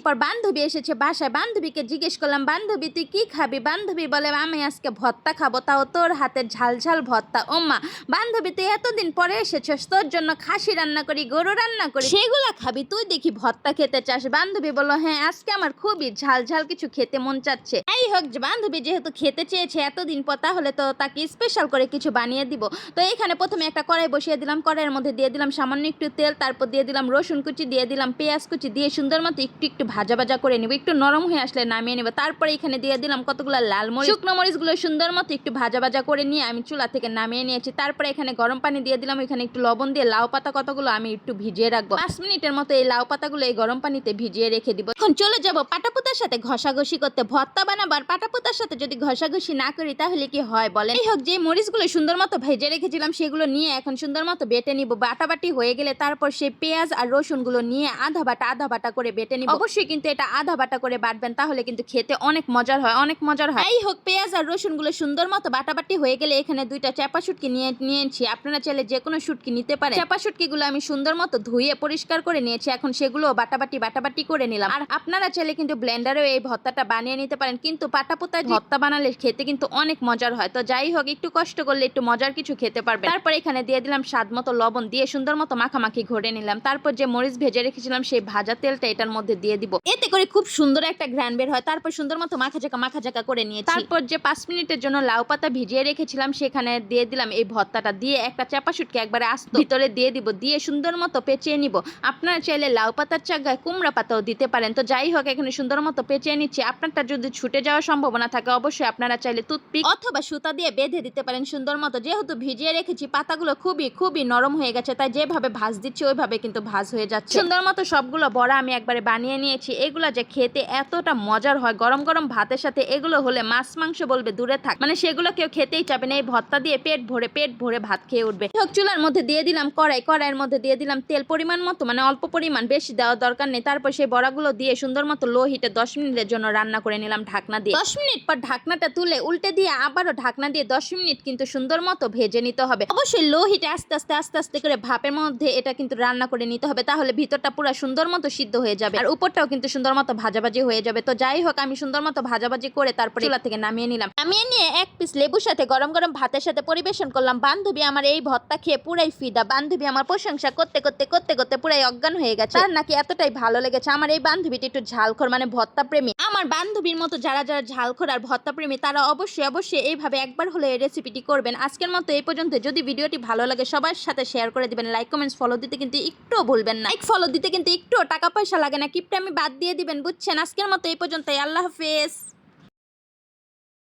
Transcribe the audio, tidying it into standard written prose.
পর বান্ধবী এসেছে বাসায়। বান্ধবীকে জিজ্ঞেস করলাম, বান্ধবী তুই কি খাবি? বান্ধবী বলে, আমি আজকে ভর্তা খাবো, তাও তোর হাতের ঝাল ঝাল ভর্তা। ওম্মা, বান্ধবী তুই এতদিন পরে এসেছিস, তোর জন্য খাসি রান্না করি, গরু রান্না করি, সেগুলা খাবি, তুই দেখি ভর্তা খেতে চাস? বান্ধবী বললো, হ্যাঁ আজকে আমার খুবই ঝাল ঝাল কিছু খেতে মন চাচ্ছে। এই হোক, বান্ধবী যেহেতু খেতে চেয়েছে এতদিন পর, তাহলে তো তাকে স্পেশাল করে কিছু বানিয়ে দিব। তো এখানে প্রথমে একটা কড়াই বসিয়ে দিলাম, কড়াইয়ের মধ্যে দিয়ে দিলাম সামান্য একটু তেল, তারপর দিয়ে দিলাম রসুন কুচি, দিয়ে দিলাম পেঁয়াজ কুচি, দিয়ে সুন্দর মতো একটু একটু ভাজা ভাজা করে নিব, একটু নরম হয়ে আসলে নামিয়ে নেব। তারপরে এখানে দিয়ে দিলাম কতগুলো লাল মরিচ, শুকনো মরিচগুলো সুন্দর মতো একটু ভাজা ভাজা করে নিয়ে আমি চুলা থেকে নামিয়ে নিয়েছি। তারপরে এখানে গরম পানি দিয়ে দিলাম, এখানে একটু লবণ দিয়ে লাউ পাতা কতগুলো আমি একটু ভিজিয়ে রাখবো, 5 মিনিটের মতো এই লাউ পাতাগুলো এই গরম পানিতে ভিজিয়ে রেখে দিব। এখন চলে যাব পাটাপোতার সাথে ঘষাঘষি করতে। ভর্তা বানাবার পাটাপোতার সাথে যদি ঘষাঘষি না করি তাহলে কি হয় বলেন? এই হোক, যে মরিচগুলো সুন্দর মতো ভেজে রেখেছিলাম সেগুলো নিয়ে এখন সুন্দর মতো বেটে নিব। বাটাবাটি হয়ে গেলে তারপর সেই পেঁয়াজ আর রসুনগুলো নিয়ে আধা বাটা করে বেটে নিব। অবশ্যই কিন্তু এটা আধা বাটা করে বাটবেন, তাহলে কিন্তু খেতে অনেক মজার হয়, অনেক মজার হয়। এই হোক, পেঁয়াজ আর রসুনগুলো সুন্দর মতো বাটাবাটি হয়ে গেলে এখানে 2টা চাপা শুটকি নিয়েছি। আপনারা চাইলে যে কোনো শুটকি নিতে পারেন। চাপা শুটকিগুলো আমি সুন্দর মতো ধুয়ে পরিষ্কার করে নিয়েছি। এখন সেগুলো বাটাবাটি করে নিলাম। আর আপনারা চাইলে কিন্তু ব্লেন্ডারেও এই ভর্তাটা বানিয়ে নিতে পারেন, কিন্তু পাটাপোতায় ভর্তা বানালে খেতে কিন্তু অনেক মজার হয়। তো যাই হোক, একটু কষ্ট করলে একটু মজার কিছু খেতে পারবেন। তারপর এখানে দিয়ে দিলাম স্বাদ মতো লবণ, দিয়ে সুন্দর মতো মাখামাখি ঘরে নিলাম। তারপর যে মরিচ ভেজে রেখেছিলাম সেই ভাজা তেলটা এটার মধ্যে দিয়ে দিব, এতে করে খুব সুন্দর একটা ঘ্রাণ বের হয়। তারপর সুন্দর মতো মাখাজাকা করে নিয়েছি। তারপর যে 5 মিনিটের জন্য লাউ পাতা ভিজিয়ে রেখেছিলাম সেখানে দিয়ে দিলাম এই ভর্তাটা, দিয়ে একটা চাপা শুটকি একবারে আস্ত ভিতরে দিয়ে দিব, দিয়ে সুন্দর মতো পেঁচিয়ে নিব। আপনারা চাইলে লাউ পাতার জায়গায় কুমড়া পাতাও দিতে পারেন। তো যাই হোক, এখানে সুন্দর মতো পেঁচিয়ে নিচ্ছি। আপনারটা যদি ছুটে যাওয়ার সম্ভাবনা থাকে অবশ্যই আপনারা চাইলে টুথপিক অথবা সুতা দিয়ে বেঁধে দিতে পারেন সুন্দর মতো। যেহেতু ভিজিয়ে রেখেছি পাতাগুলো খুবই নরম হয়ে গেছে, তাই যেভাবে ভাজ দিচ্ছি ওইভাবে কিন্তু ভাজ হয়ে যাচ্ছে। সুন্দর মতো সবগুলো বড়া আমি একবারে বানিয়ে নিয়েছি। এগুলা যে খেতে এতটা মজার হয়, গরম গরম ভাতের সাথে এগুলো হলে মাছ মাংস বলবে দূরে থাক, মানে সেগুলো কেউ খেতেই চাবে না। এই ভর্তা দিয়ে পেট ভরে ভাত খেয়ে উঠবে। চুলার মধ্যে দিয়ে দিলাম কড়াইয়ের মধ্যে দিয়ে দিলাম তেল পরিমাণ মতো, মানে অল্প পরিমাণ, বেশি দেওয়ার দরকার নেই। তারপর সেই বড়াগুলো দিয়ে সুন্দর মতো লো হিটে 10 মিনিটের জন্য রান্না করে নিলাম ঢাকনা দিয়ে। 10 মিনিট পর ঢাকনাটা তুলে উল্টে দিয়ে আবারও ঢাকনা দিয়ে 10 মিনিট কিন্তু সুন্দর মতো ভেজে নিতে হবে। অবশ্যই লো হিটে আস্তে আস্তে করে ভাপের মধ্যে এটা কিন্তু রান্না করে নিতে হবে, তাহলে ভিতরটা পুরো সুন্দর মতো সিদ্ধ হয়ে যাবে আর উপরটাও কিন্তু সুন্দর মতো ভাজাভাজি হয়ে যাবে। তো যাই হোক, আমি সুন্দর মতো ভাজাভাজি করে তারপর চুলা থেকে নামিয়ে নিলাম। নামিয়ে নিয়ে এক পিস লেবুর সাথে গরম গরম ভাতের সাথে পরিবেশন করলাম। বান্ধবী আমার এই ভর্তা খেয়ে পুরাই ফিদা। বান্ধবী আমার প্রশংসা করতে পুরাই অজ্ঞান হয়ে গেছে, তার নাকি এতটাই ভালো লেগেছে। আমার এই বান্ধবীটি একটু ঝালখোর, মানে ভর্তা প্রেমী। আমার বান্ধবীর মতো যারা ঝালখোর আর ভর্তা প্রেমী তারা অবশ্যই এইভাবে একবার হলে এই রেসিপিটি করবেন। আজকের মতো এই পর্যন্ত। যদি ভিডিওটি ভালো লাগে সবার সাথে শেয়ার করে দিবেন, লাইক কমেন্টস ফলো দিতে কিন্তু একটুও ভুলবেন না। লাইক ফলো দিতে কিন্তু একটুও টাকা পয়সা লাগে না, কিপটা আমি বাদ দিয়ে দিবেন, বুঝছেন? আজকের মতো এই পর্যন্তই। আল্লাহ হাফেজ।